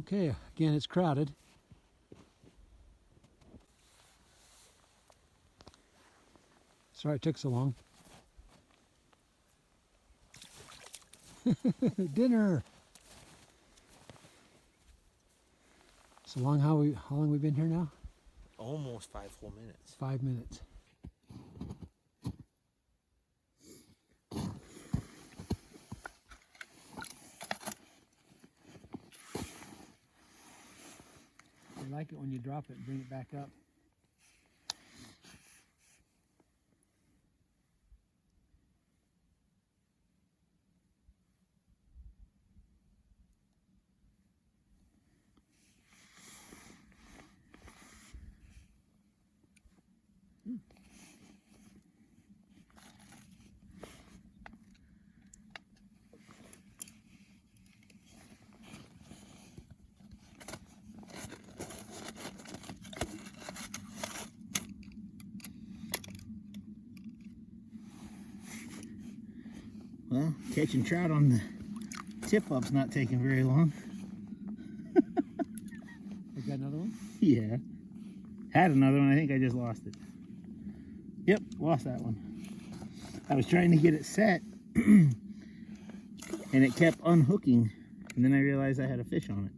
Okay, again, it's crowded. Sorry it took so long. Dinner. So long, how long we been here now? Almost 5 full minutes. 5 minutes. I like it when you drop it and bring it back up. Well, catching trout on the tip-up's not taking very long. You got another one? Yeah. Had another one, I think I just lost it. Yep, lost that one. I was trying to get it set, and it kept unhooking, and then I realized I had a fish on it.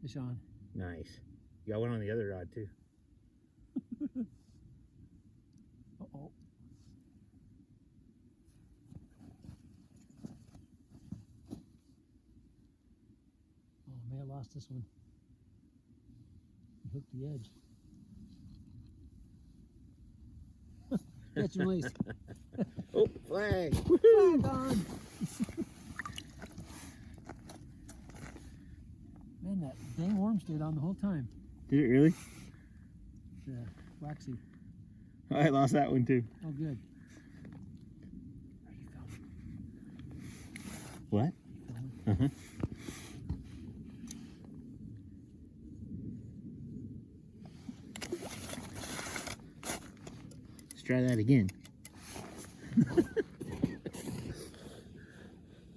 Fish on. Nice. You got one on the other rod too. Uh-oh. Oh, I may have lost this one. He hooked the edge. Catch and release. Oh, flag! Flag on! Man, that dang worm stayed on the whole time. Did it really? The waxy. I lost that one too. Oh, good. What? Uh-huh. Let's try that again.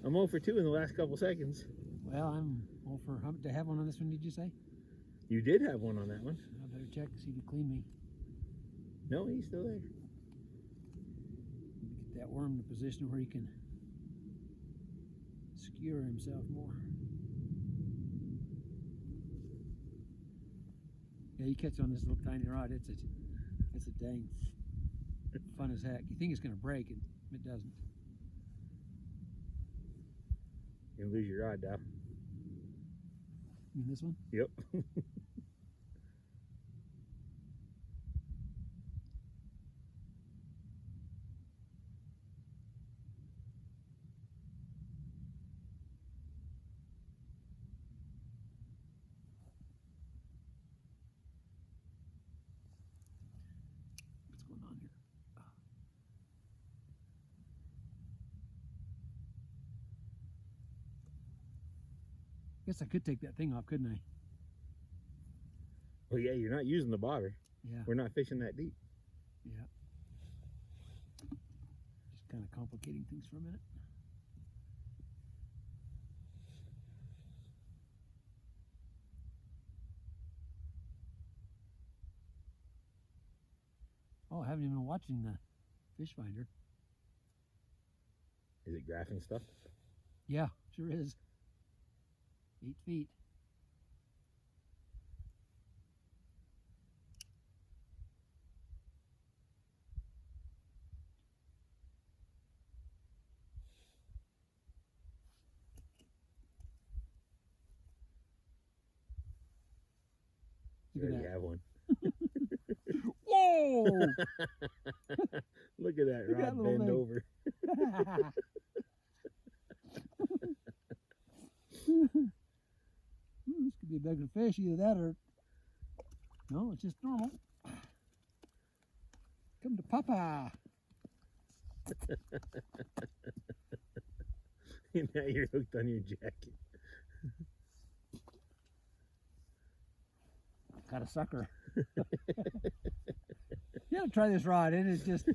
I'm 0 for 2 in the last couple seconds. Well, I'm all for. Did I have one on this one, did you say? You did have one on that one. I better check to see if he cleaned me. No, he's still there. Get that worm in a position where he can skewer himself more. Yeah, you catch on this little tiny rod, it's a dang fun as heck. You think it's gonna break and it doesn't. You'll lose your rod, Dow. You mean this one? Yep. What's going on here? Guess I could take that thing off, couldn't I? Well, yeah, you're not using the bobber. Yeah. We're not fishing that deep. Yeah. Just kind of complicating things for a minute. Oh, I haven't even been watching the fish finder. Is it graphing stuff? Yeah, sure is. 8 feet. Look You at already that. have one. Whoa! Look at that Look at that rod little bend thing. over. This could be a bigger fish, either that or no, it's just normal. Come to Papa. Now you're hooked on your jacket. Got a sucker. You gotta try this rod, and it's just.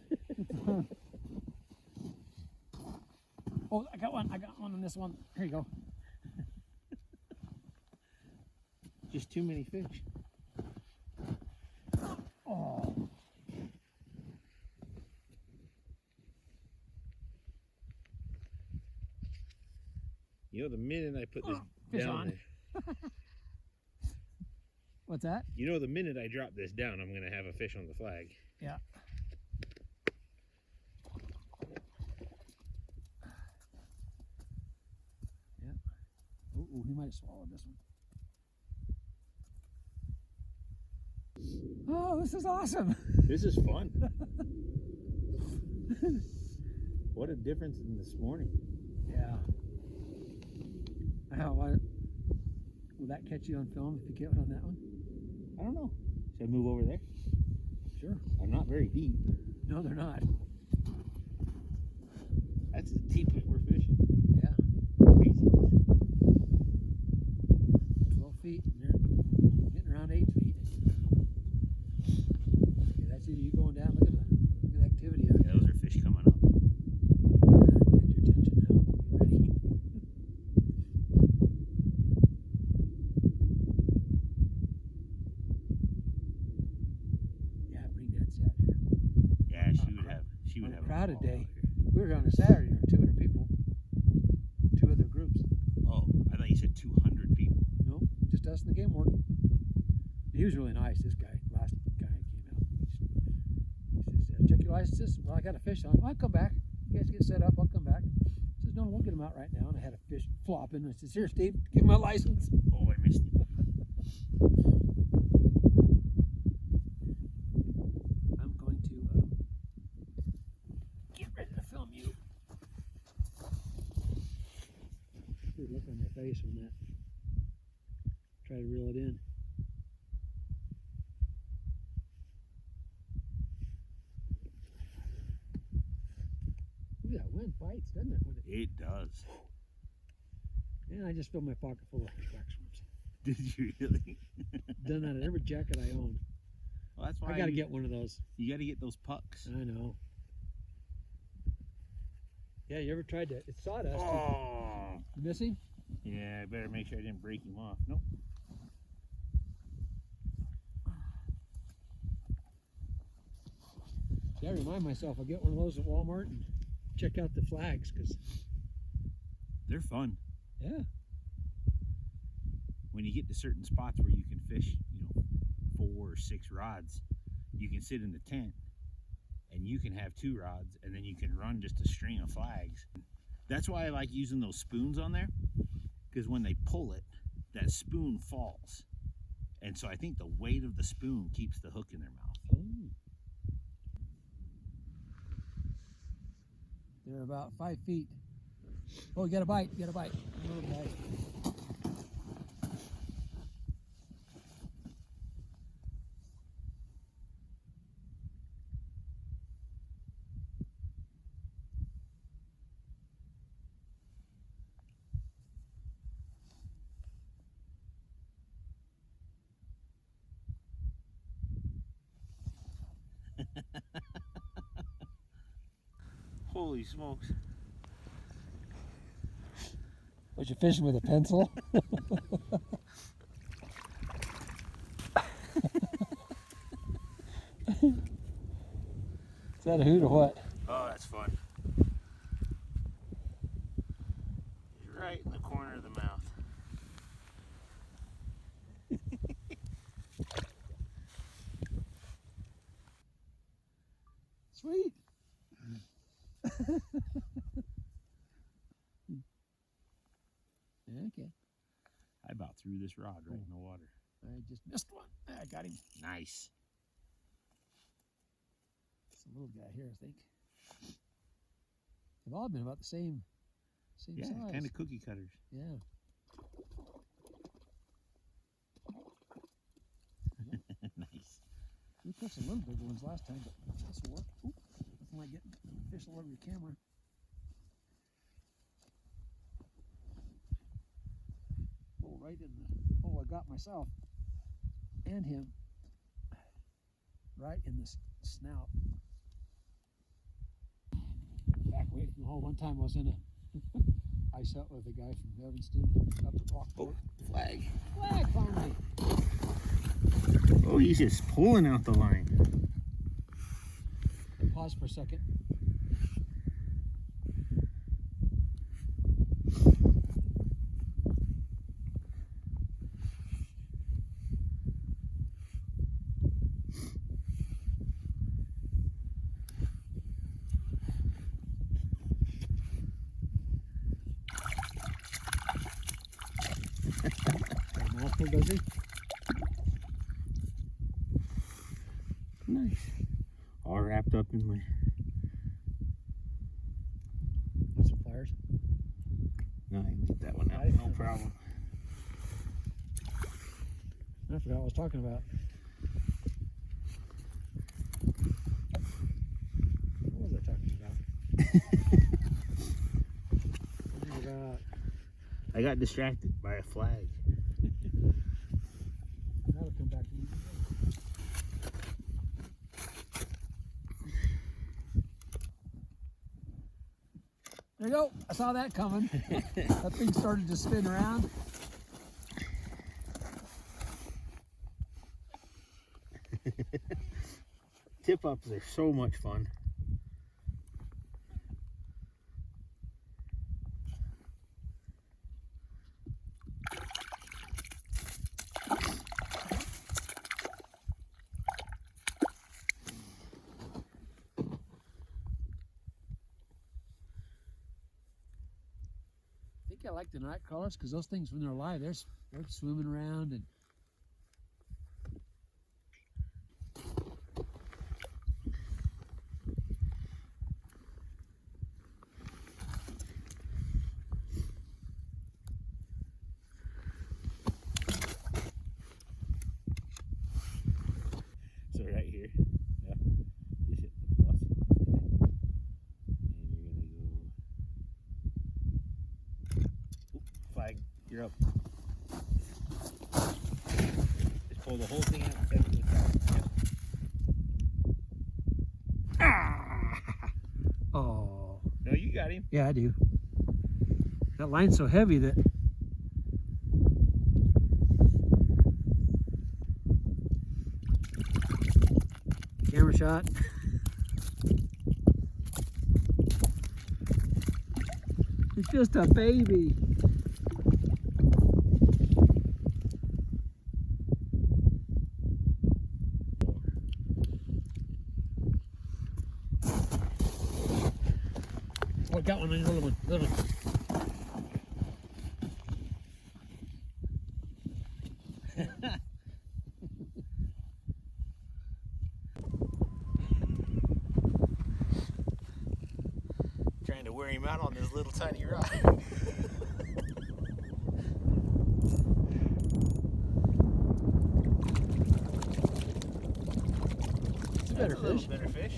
Oh, I got one on this one. Here you go. Just too many fish. Oh. You know, the minute I put this Fish down on. there, What's that? you know, the minute I drop this down, I'm going to have a fish on the flag. Yeah. Yeah. Ooh, he might have swallowed this one. Oh, this is awesome. This is fun. What a difference in this morning. Yeah. Will that catch you on film if you get one on that one? I don't know. Should I move over there? Sure. I'm not very deep. No, they're not. That's as deep as we're fishing. Yeah. Crazy. 12 feet, and they're getting around 8 feet. Okay, that's either you going down. Look at the activity out Yeah, those are fish coming up. Get your attention now. Be ready. Yeah, bring Nancy out here. Yeah, she would On have a crowded ball out day. here. We were on a Saturday, there were 200 people. 2 other groups. Oh, I thought you said 200 people. Nope, just us and the game warden. He was really nice, this guy. Last guy that came out. He says, check your licenses. Well, I got a fish on. I'll come back. You guys get set up, I'll come back. He says, no, we'll get him out right now. And I had a fish flopping. I said, here, Steve, give me my license. Oh, I missed it. I'm going to get ready to film you. Good look on your face when that. Try to reel it in. Ooh, that wind bites, doesn't it? When It does. and I just filled my pocket full of wax worms. Did you really? Done that at every jacket I own. Well, that's why I gotta get one of those. You got to get those pucks. I know. Yeah, you ever tried to? It's sawdust. Oh. You miss him? Yeah, I better make sure I didn't break him off. Nope. See, I remind myself I'll get one of those at Walmart and check out the flags because, They're fun. yeah. When you get to certain spots where you can fish, 4 or 6 rods, you can sit in the tent and you can have 2 rods and then you can run just a string of flags. That's why I like using those spoons on there, because when they pull it, that spoon falls. And so I think the weight of the spoon keeps the hook in their mouth. They're about 5 feet. Oh, you got a bite. You got a bite. Little guy. Holy smokes. Was you fishing with a pencil? Is that a hoot or what? Oh, that's fun. He's right in the corner of the mouth. Sweet. Okay. I about threw this rod right in the water. I just missed one. I got him. Nice. It's a little guy here, I think. They've all been about the same Yeah, size. kind of cookie cutters. Yeah. Nice. We caught some little bigger ones last time, but this will work. Oop, nothing like getting fish all over your camera. Oh, right in the. Oh, I got myself and him right in the snout. Back way. Oh, one time I was in a ice hut with a guy from Evanston up at Rockport. Flag. Flag finally. Oh, he's just pulling out the line. Pause for a second. Mouthful, does he? Nice. All wrapped up in my. Want some pliers? No, I can get that one out. No problem. I forgot what I was talking about. What was I talking about? What did I got? I got distracted by a flag. That'll come back to you. There you go. I saw that coming. That thing started to spin around. Tip ups are so much fun. I think I like the night crawlers because those things, when they're alive, they're swimming around and. So right here, yeah, just hit the plus, and you're gonna go. Oop, flag, you're up. Just pull the whole thing out. Yep. Ah! Oh. No, you got him. Yeah, I do. That line's so heavy that. Camera shot. It's just a baby. Oh, I got one, little one, little one. Trying to wear him out on this little tiny rod. It's a better fish. Better fish.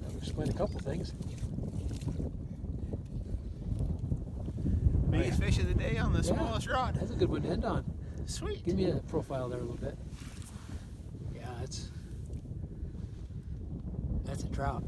That would explain a couple things. Biggest fish of the day on the Yeah. smallest rod. That's a good one to end on. Sweet. Give me a profile there a little bit. Yeah, that's a trout.